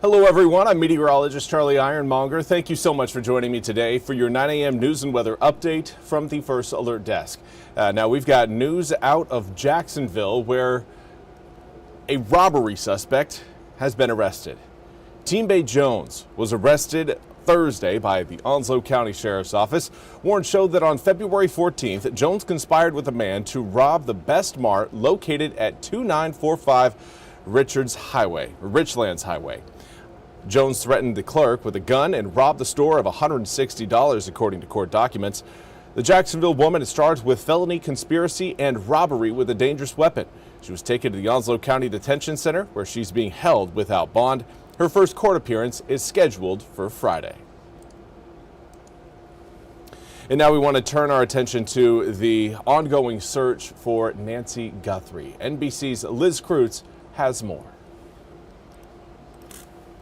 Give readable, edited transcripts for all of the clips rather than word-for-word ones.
Hello everyone, I'm Meteorologist Charlie Ironmonger. Thank you so much for joining me today for your 9 a.m. news and weather update from the First Alert Desk. Now we've got news out of Jacksonville where a robbery suspect has been arrested. Team Bay Jones was arrested Thursday by the Onslow County Sheriff's Office. Warrants showed that on February 14th, Jones conspired with a man to rob the Best Mart located at 2945 Richlands Highway. Jones threatened the clerk with a gun and robbed the store of $160, according to court documents. The Jacksonville woman is charged with felony conspiracy and robbery with a dangerous weapon. She was taken to the Onslow County Detention Center, where she's being held without bond. Her first court appearance is scheduled for Friday. And now we want to turn our attention to the ongoing search for Nancy Guthrie. NBC's Liz Kreutz has more.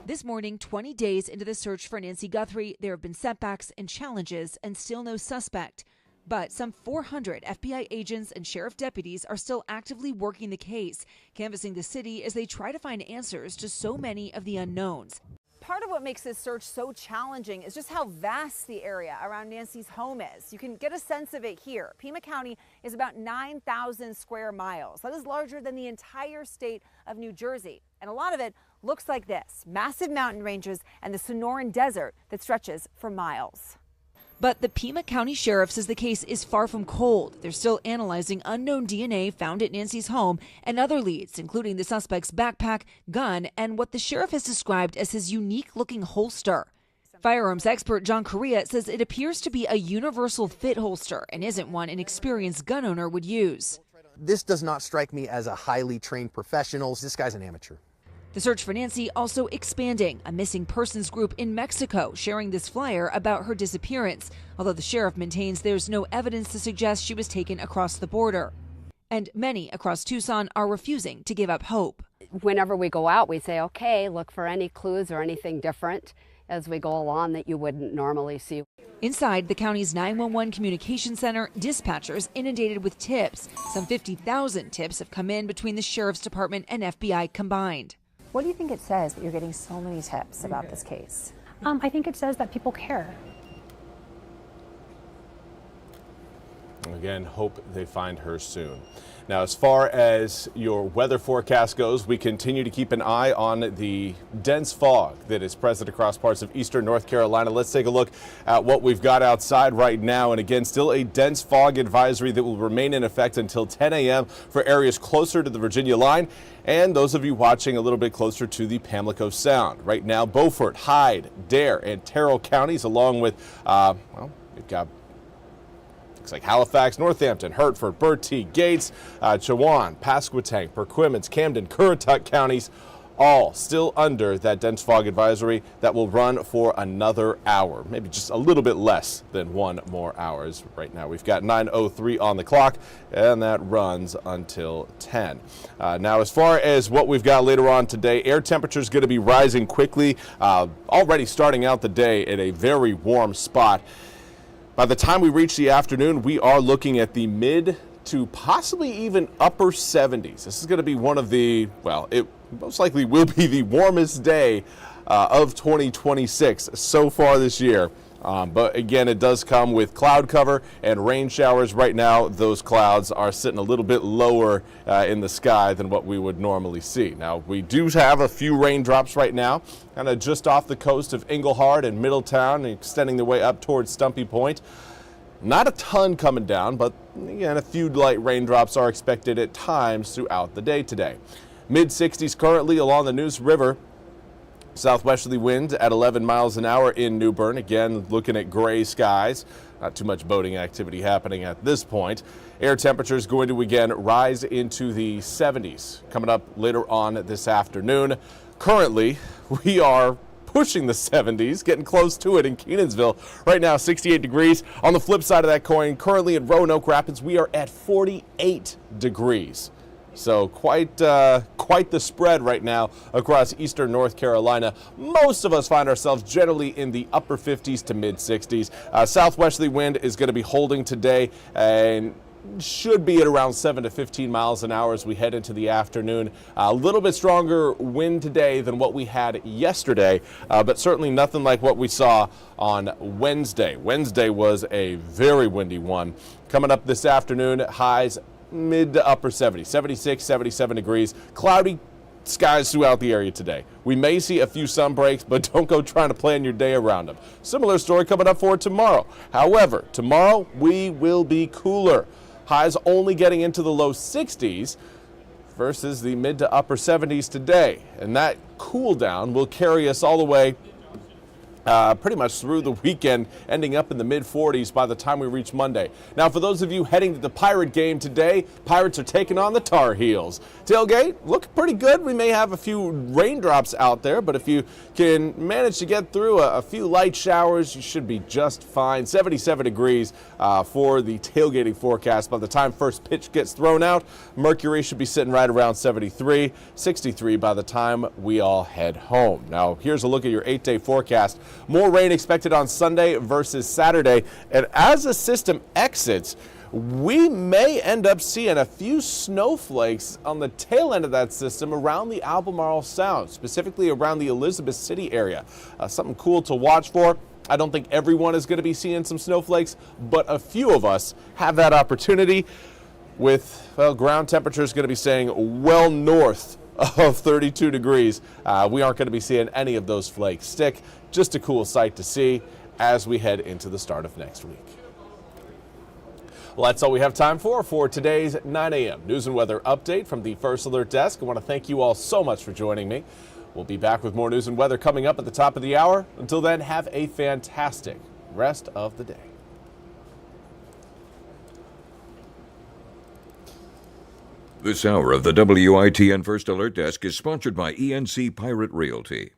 This morning, 20 days into the search for Nancy Guthrie, there have been setbacks and challenges and still no suspect. But some 400 FBI agents and sheriff deputies are still actively working the case, canvassing the city as they try to find answers to so many of the unknowns. Part of what makes this search so challenging is just how vast the area around Nancy's home is. You can get a sense of it here. Pima County is about 9,000 square miles. That is larger than the entire state of New Jersey. And a lot of it looks like this: massive mountain ranges and the Sonoran Desert that stretches for miles. But the Pima County Sheriff says the case is far from cold. They're still analyzing unknown DNA found at Nancy's home and other leads, including the suspect's backpack, gun, and what the sheriff has described as his unique-looking holster. Firearms expert John Correa says it appears to be a universal fit holster and isn't one an experienced gun owner would use. This does not strike me as a highly trained professional. This guy's an amateur. The search for Nancy also expanding. A missing persons group in Mexico sharing this flyer about her disappearance, although the sheriff maintains there's no evidence to suggest she was taken across the border. And many across Tucson are refusing to give up hope. Whenever we go out, we say, okay, look for any clues or anything different as we go along that you wouldn't normally see. Inside the county's 911 communication center, dispatchers inundated with tips. Some 50,000 tips have come in between the sheriff's department and FBI combined. What do you think it says that you're getting so many tips about this case? I think it says that people care. Again, hope they find her soon. Now, as far as your weather forecast goes, we continue to keep an eye on the dense fog that is present across parts of eastern North Carolina. Let's take a look at what we've got outside right now. And again, still a dense fog advisory that will remain in effect until 10 a.m. for areas closer to the Virginia line and those of you watching a little bit closer to the Pamlico Sound. Right now, Beaufort, Hyde, Dare, and Terrell counties, along with, we've got like Halifax, Northampton, Hertford, Bertie, Gates, Chowan, Pasquotank, Perquimans, Camden, Currituck counties, all still under that dense fog advisory that will run for another hour, maybe just a little bit less than 1 more hour. Right now we've got 9:03 on the clock, and that runs until 10. Now, as far as what we've got later on today, air temperature is going to be rising quickly, already starting out the day at a very warm spot. By the time we reach the afternoon, we are looking at the mid to possibly even upper 70s. This is going to be one of the, well, it most likely will be the warmest day of 2026 so far this year. But again, it does come with cloud cover and rain showers. Right now, those clouds are sitting a little bit lower in the sky than what we would normally see. Now, we do have a few raindrops right now, kind of just off the coast of Englehart and Middletown, and extending their way up towards Stumpy Point. Not a ton coming down, but again, a few light raindrops are expected at times throughout the day today. Mid-60s currently along the Neuse River. Southwesterly wind at 11 miles an hour in New Bern. Again, looking at gray skies. Not too much boating activity happening at this point. Air temperature is going to again rise into the 70s coming up later on this afternoon. Currently, we are pushing the 70s, getting close to it in Kenansville. Right now, 68 degrees. On the flip side of that coin, currently in Roanoke Rapids, we are at 48 degrees. So quite the spread right now across eastern North Carolina. Most of us find ourselves generally in the upper 50s to mid 60s. Southwesterly wind is going to be holding today, and should be at around 7 to 15 miles an hour as we head into the afternoon. A little bit stronger wind today than what we had yesterday, but certainly nothing like what we saw on Wednesday. Wednesday was a very windy one. Coming up this afternoon, highs mid to upper 70s, 76, 77 degrees. Cloudy skies throughout the area today. We may see a few sun breaks, but don't go trying to plan your day around them. Similar story coming up for tomorrow. However, tomorrow we will be cooler. Highs only getting into the low 60s versus the mid to upper 70s today. And that cool down will carry us all the way pretty much through the weekend, ending up in the mid-40s by the time we reach Monday. Now, for those of you heading to the Pirate game today, Pirates are taking on the Tar Heels. Tailgate, look pretty good. We may have a few raindrops out there, but if you can manage to get through a few light showers, you should be just fine. 77 degrees for the tailgating forecast. By the time first pitch gets thrown out, Mercury should be sitting right around 73, 63 by the time we all head home. Now, here's a look at your 8-day forecast. More rain expected on Sunday versus Saturday. And as the system exits, we may end up seeing a few snowflakes on the tail end of that system around the Albemarle Sound, specifically around the Elizabeth City area. Something cool to watch for. I don't think everyone is going to be seeing some snowflakes, but a few of us have that opportunity with, well, ground temperatures going to be staying well north of 32 degrees. We aren't going to be seeing any of those flakes stick. Just a cool sight to see as we head into the start of next week. Well, that's all we have time for today's 9 a.m. news and weather update from the First Alert Desk. I want to thank you all so much for joining me. We'll be back with more news and weather coming up at the top of the hour. Until then, have a fantastic rest of the day. This hour of the WITN First Alert Desk is sponsored by ENC Pirate Realty.